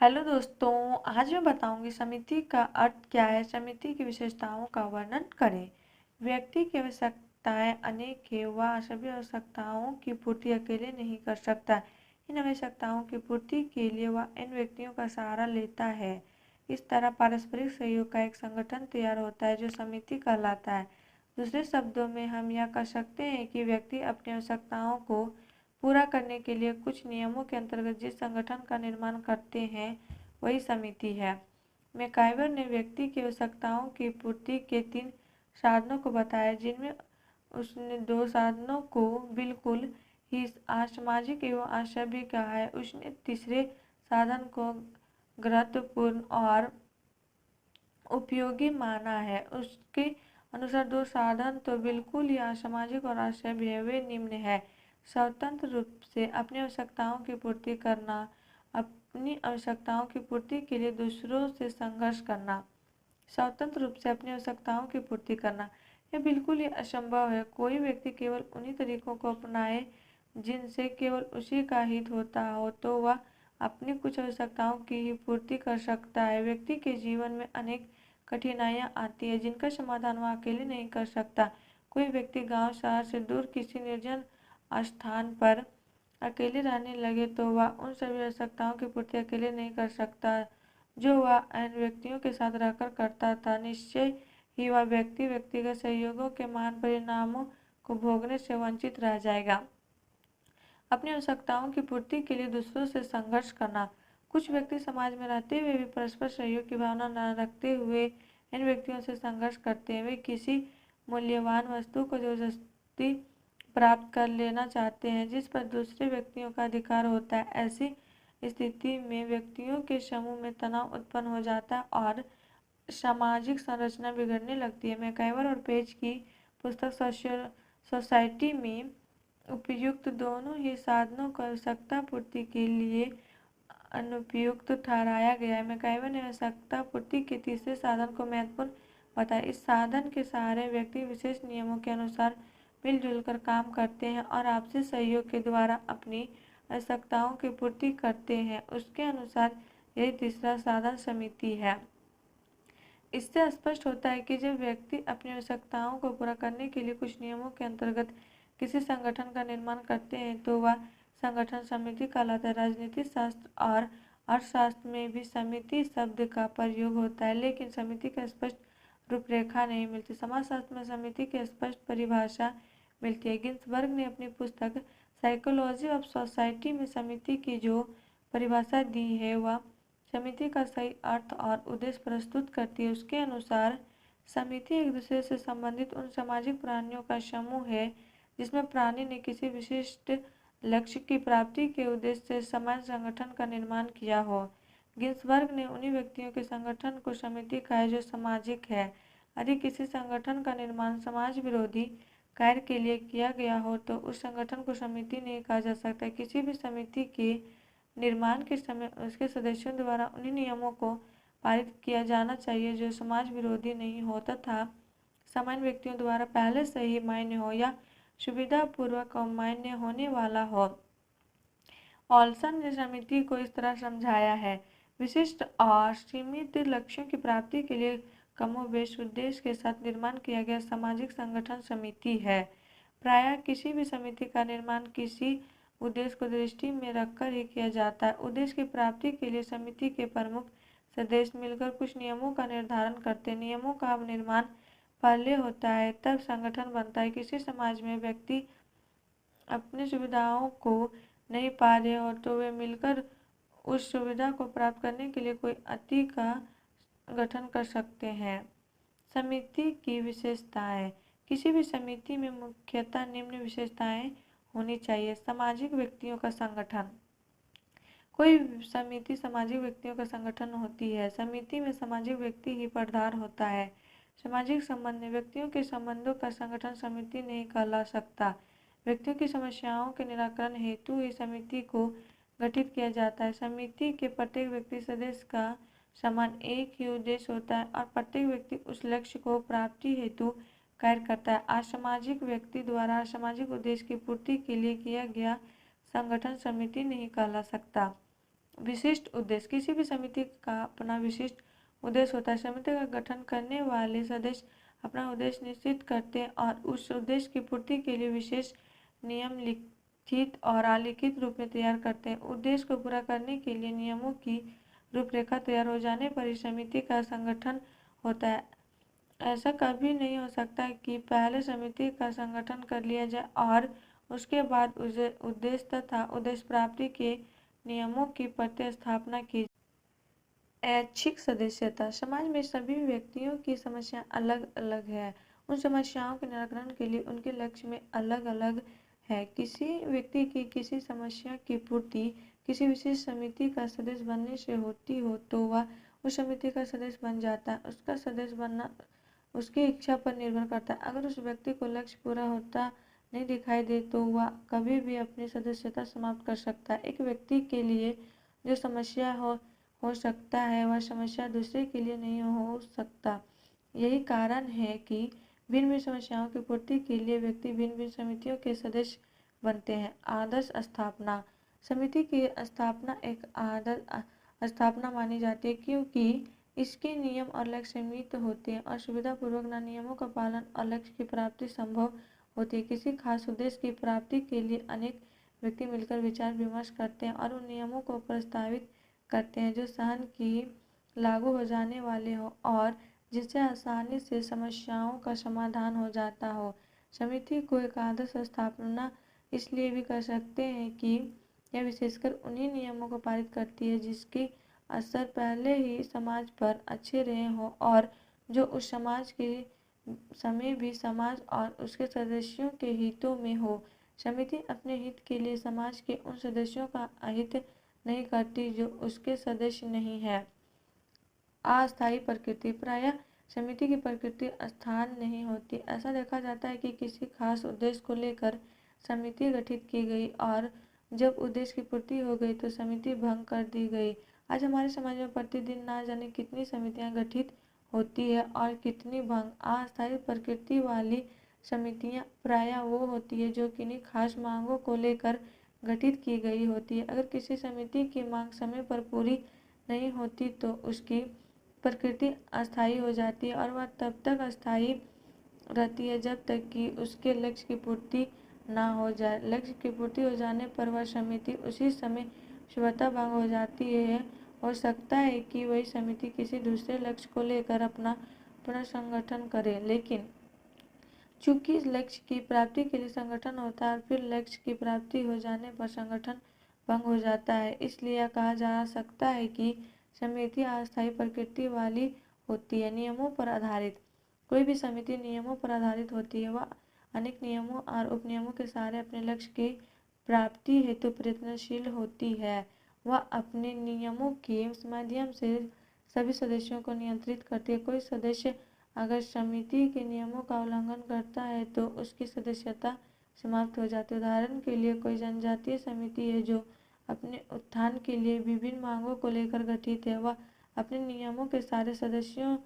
Hello दोस्तों, आज मैं बताऊंगी समिति का अर्थ क्या है। समिति की विशेषताओं का वर्णन करें। व्यक्ति की आवश्यकताएं अनेक है, वह सभी आवश्यकताओं की पूर्ति अकेले नहीं कर सकता। इन आवश्यकताओं की पूर्ति के लिए वह इन व्यक्तियों का सहारा लेता है। इस तरह पारस्परिक सहयोग का एक संगठन तैयार होता है जो समिति कहलाता है। दूसरे शब्दों में हम यह कह सकते हैं कि व्यक्ति अपनी आवश्यकताओं को पूरा करने के लिए कुछ नियमों के अंतर्गत जिस संगठन का निर्माण करते हैं वही समिति है। मैकाइवर ने व्यक्ति की आवश्यकताओं की पूर्ति के 3 साधनों को बताया, जिनमें उसने 2 साधनों को बिल्कुल ही असामाजिक एवं असभ्य कहा है। उसने तीसरे साधन को महत्वपूर्ण और उपयोगी माना है। उसके अनुसार 2 साधन तो बिल्कुल ही असामाजिक और असभ्य है। वे निम्न है: स्वतंत्र रूप से अपनी आवश्यकताओं की पूर्ति करना, अपनी आवश्यकताओं की पूर्ति के लिए दूसरों से संघर्ष करना। स्वतंत्र रूप से अपनी आवश्यकताओं की पूर्ति करना यह बिल्कुल ही असंभव है। कोई व्यक्ति केवल उन्हीं तरीकों को अपनाए जिनसे केवल उसी का हित होता हो तो वह अपनी कुछ आवश्यकताओं की ही पूर्ति कर सकता है। व्यक्ति के जीवन में अनेक कठिनाइयां आती है जिनका समाधान वह अकेले नहीं कर सकता। कोई व्यक्ति गांव शहर से दूर किसी निर्जन स्थान पर अकेले रहने लगे तो वह उन सभी आवश्यकताओं की पूर्ति अकेले नहीं कर सकता जो वह अन्य व्यक्तियों के साथ रहकर करता था। निश्चय ही वह व्यक्ति व्यक्तिगत सहयोगों के महान परिणामों को भोगने से वंचित रह जाएगा। अपनी आवश्यकताओं की पूर्ति के लिए दूसरों से संघर्ष करना। कुछ व्यक्ति समाज में रहते हुए भी परस्पर सहयोग की भावना न रखते हुए इन व्यक्तियों से संघर्ष करते हैं। वे किसी मूल्यवान वस्तु को जबरदस्ती प्राप्त कर लेना चाहते हैं जिस पर दूसरे व्यक्तियों का अधिकार होता है। ऐसी स्थिति में व्यक्तियों के समूह में तनाव उत्पन्न हो जाता है और सामाजिक संरचना बिगड़ने लगती है। मैकाइवर और पेज की पुस्तक सोसाइटी में उपयुक्त दोनों ही साधनों को आवश्यकता पूर्ति के लिए अनुपयुक्त ठहराया गया है। मैकाइवर ने आवश्यकता पूर्ति के तीसरे साधन को महत्वपूर्ण बताया। इस साधन के सहारे व्यक्ति विशेष नियमों के अनुसार मिलजुल कर काम करते हैं और आपसी सहयोग के द्वारा अपनी आवश्यकताओं की पूर्ति करते हैं। उसके अनुसार यही तीसरा साधन समिति है। इससे स्पष्ट होता है कि जब व्यक्ति अपनी आवश्यकताओं को पूरा करने के लिए कुछ नियमों के अंतर्गत किसी संगठन का निर्माण करते हैं तो वह संगठन समिति कहलाता है। राजनीति शास्त्र और अर्थशास्त्र में भी समिति शब्द का प्रयोग होता है, लेकिन समिति का स्पष्ट रूपरेखा नहीं मिलती। समाजशास्त्र में समिति की स्पष्ट परिभाषा मिलती है। गिन्सबर्ग ने अपनी पुस्तक साइकोलॉजी ऑफ सोसाइटी में समिति की जो परिभाषा दी है वह समिति का सही अर्थ और उद्देश्य प्रस्तुत करती है। उसके अनुसार समिति एक दूसरे से संबंधित उन सामाजिक प्राणियों का समूह है जिसमें प्राणी ने किसी विशिष्ट लक्ष्य की प्राप्ति के उद्देश्य से समान संगठन का निर्माण किया हो। गिन्सबर्ग ने उन्हीं व्यक्तियों के संगठन को समिति कहा है जो सामाजिक है। यदि किसी संगठन का निर्माण समाज विरोधी कार्य के लिए किया गया हो तो उस संगठन को समिति नहीं कहा जा सकता। किसी भी समिति के निर्माण के समय उसके सदस्यों द्वारा उन्हीं नियमों को पारित किया जाना चाहिए जो समाज विरोधी नहीं हो तथा सामान्य व्यक्तियों द्वारा पहले से ही मान्य हो या सुविधापूर्वक मान्य होने वाला हो। ऑल्सन ने समिति को इस तरह समझाया है: विशिष्ट और सीमित लक्ष्यों की प्राप्ति के लिए कमोबेश उद्देश्य के साथ निर्माण किया गया सामाजिक संगठन समिति है। प्रायः किसी भी समिति का निर्माण किसी उद्देश्य को दृष्टि में रखकर ही किया जाता है। उद्देश्य की प्राप्ति के लिए समिति के प्रमुख सदस्य मिलकर कुछ नियमों का निर्धारण करते हैं। नियमों का निर्माण पहले होता है तब संगठन बनता है। किसी समाज में व्यक्ति अपनी सुविधाओं को नहीं पा रहे हो तो वे मिलकर उस सुविधा को प्राप्त करने के लिए कोई अति का गठन कर सकते हैं। समिति की विशेषताएं। किसी भी समिति में मुख्यतः निम्न विशेषताएं होनी चाहिए। सामाजिक व्यक्तियों का संगठन। कोई समिति सामाजिक व्यक्तियों का संगठन होती है। समिति में सामाजिक व्यक्ति ही प्रधान होता है। सामाजिक संबंध। व्यक्तियों के संबंधों का संगठन समिति नहीं कहला सकता। व्यक्तियों की समस्याओं के निराकरण हेतु ही समिति को गठित किया जाता है। समिति के प्रत्येक व्यक्ति सदस्य का समान एक ही उद्देश्य होता है और प्रत्येक व्यक्ति उस लक्ष्य को प्राप्ति हेतु कार्य करता है। असामाजिक व्यक्ति द्वारा असामाजिक उद्देश्य की पूर्ति के लिए किया गया संगठन समिति नहीं कहला सकता। विशिष्ट उद्देश्य। किसी भी समिति का अपना विशिष्ट उद्देश्य होता है। समिति का गठन करने वाले सदस्य अपना उद्देश्य निश्चित करते हैं और उस उद्देश्य की पूर्ति के लिए विशेष नियम लिखित और अलिखित रूप में तैयार करते हैं। उद्देश्य को पूरा करने के लिए नियमों की रूपरेखा तैयार हो जाने पर ही समिति का संगठन होता है। ऐसा कभी नहीं हो सकता कि पहले समिति का संगठन कर लिया जाए और उसके बाद उद्देश्य तथा उद्देश्य प्राप्ति के नियमों की प्रतिस्थापना की। ऐच्छिक सदस्यता। समाज में सभी व्यक्तियों की समस्या अलग अलग है। उन समस्याओं के निराकरण के लिए उनके लक्ष्य में अलग अलग है। किसी व्यक्ति की किसी समस्या की पूर्ति किसी विशेष समिति का सदस्य बनने से होती हो तो वह उस समिति का सदस्य बन जाता है। उसका सदस्य बनना उसकी इच्छा पर निर्भर करता है। अगर उस व्यक्ति को लक्ष्य पूरा होता नहीं दिखाई दे तो वह कभी भी अपनी सदस्यता समाप्त कर सकता है। एक व्यक्ति के लिए जो समस्या हो सकता है वह समस्या दूसरे के लिए नहीं हो सकता। यही कारण है कि भिन्न भिन्न समस्याओं की पूर्ति के लिए व्यक्ति भिन्न भिन्न समितियों के सदस्य बनते हैं। आदर्श स्थापना। समिति की स्थापना एक आदर्श स्थापना मानी जाती है क्योंकि इसके नियम और लक्ष्य सीमित होते हैं और सुविधापूर्वक न नियमों का पालन और लक्ष्य की प्राप्ति संभव होती है। किसी खास उद्देश्य की प्राप्ति के लिए अनेक व्यक्ति मिलकर विचार विमर्श करते हैं और उन नियमों को प्रस्तावित करते हैं जो सहन की लागू हो जाने वाले हो और जिससे आसानी से समस्याओं का समाधान हो जाता हो। समिति को एक आदर्श स्थापना इसलिए भी कर सकते हैं कि यह विशेषकर उन्हीं नियमों को पारित करती है जिसकी असर पहले ही समाज पर अच्छे रहे हो और जो उस समाज के समय भी समाज और उसके सदस्यों के हितों में हो। समिति अपने हित के लिए समाज के उन सदस्यों का अहित नहीं करती जो उसके सदस्य नहीं है। अस्थायी प्रकृति। प्रायः समिति की प्रकृति स्थान नहीं होती। ऐसा देखा जाता है कि किसी खास उद्देश्य को लेकर समिति गठित की गई और जब उद्देश्य की पूर्ति हो गई तो समिति भंग कर दी गई। आज हमारे समाज में प्रतिदिन ना जाने कितनी समितियां गठित होती है और कितनी भंग। अस्थायी प्रकृति वाली समितियां प्रायः वो होती है जो किन्हीं खास मांगों को लेकर गठित की गई होती है। अगर किसी समिति की मांग समय पर पूरी नहीं होती तो उसकी प्रकृति अस्थायी हो जाती है और वह तब तक अस्थायी रहती है जब तक कि उसके लक्ष्य की पूर्ति ना हो जाए। लक्ष्य की पूर्ति हो जाने पर वह समिति उसी समय स्वतः भंग हो जाती है। हो सकता है कि वही समिति किसी दूसरे लक्ष्य को लेकर अपना पुनर्संगठन करे, लेकिन चूंकि लक्ष्य की प्राप्ति के लिए संगठन होता है और फिर लक्ष्य की प्राप्ति हो जाने पर संगठन भंग हो जाता है, इसलिए यह कहा जा सकता है कि समिति अस्थायी प्रकृति वाली होती है। नियमों पर आधारित। कोई भी समिति नियमों पर आधारित होती है। वह अनेक नियमों और उपनियमों के सहारे अपने लक्ष्य की प्राप्ति हेतु प्रयत्नशील होती है। वह अपने नियमों के माध्यम से सभी सदस्यों को नियंत्रित करती है। कोई सदस्य अगर समिति के नियमों का उल्लंघन करता है तो उसकी सदस्यता समाप्त हो जाती है। उदाहरण के लिए कोई जनजातीय समिति है जो अपने उत्थान के लिए विभिन्न मांगों को लेकर गठित है। वह अपने नियमों के सारे सदस्यों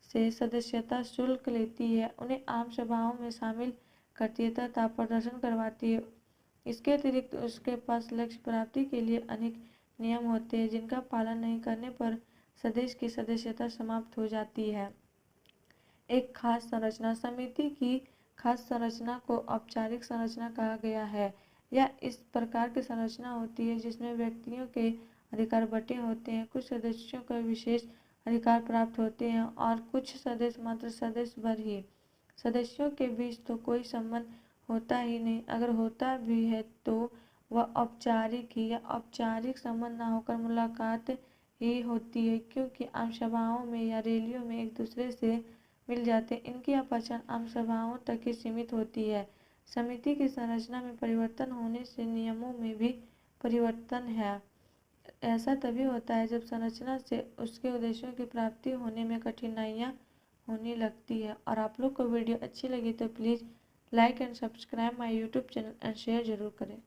से सदस्यता शुल्क लेती है, उन्हें आम सभाओं में शामिल करती है तथा प्रदर्शन करवाती है। इसके अतिरिक्त उसके पास लक्ष्य प्राप्ति के लिए अनेक नियम होते हैं जिनका पालन नहीं करने पर सदस्य की सदस्यता समाप्त हो जाती है। एक खास संरचना। समिति की खास संरचना को औपचारिक संरचना कहा गया है। यह इस प्रकार की संरचना होती है जिसमें व्यक्तियों के अधिकार बंटे होते हैं। कुछ सदस्यों को विशेष अधिकार प्राप्त होते हैं और कुछ सदस्य मात्र सदस्य भर ही। सदस्यों के बीच तो कोई संबंध होता ही नहीं। अगर होता भी है तो वह औपचारिक ही या औपचारिक संबंध न होकर मुलाकात ही होती है, क्योंकि आम सभाओं में या रैलियों में एक दूसरे से मिल जाते हैं। इनकी पहचान आम सभाओं तक ही सीमित होती है। समिति की संरचना में परिवर्तन होने से नियमों में भी परिवर्तन है। ऐसा तभी होता है जब संरचना से उसके उद्देश्यों की प्राप्ति होने में कठिनाइयाँ होने लगती है। और आप लोग को वीडियो अच्छी लगी तो please like and subscribe my YouTube channel and share जरूर करें।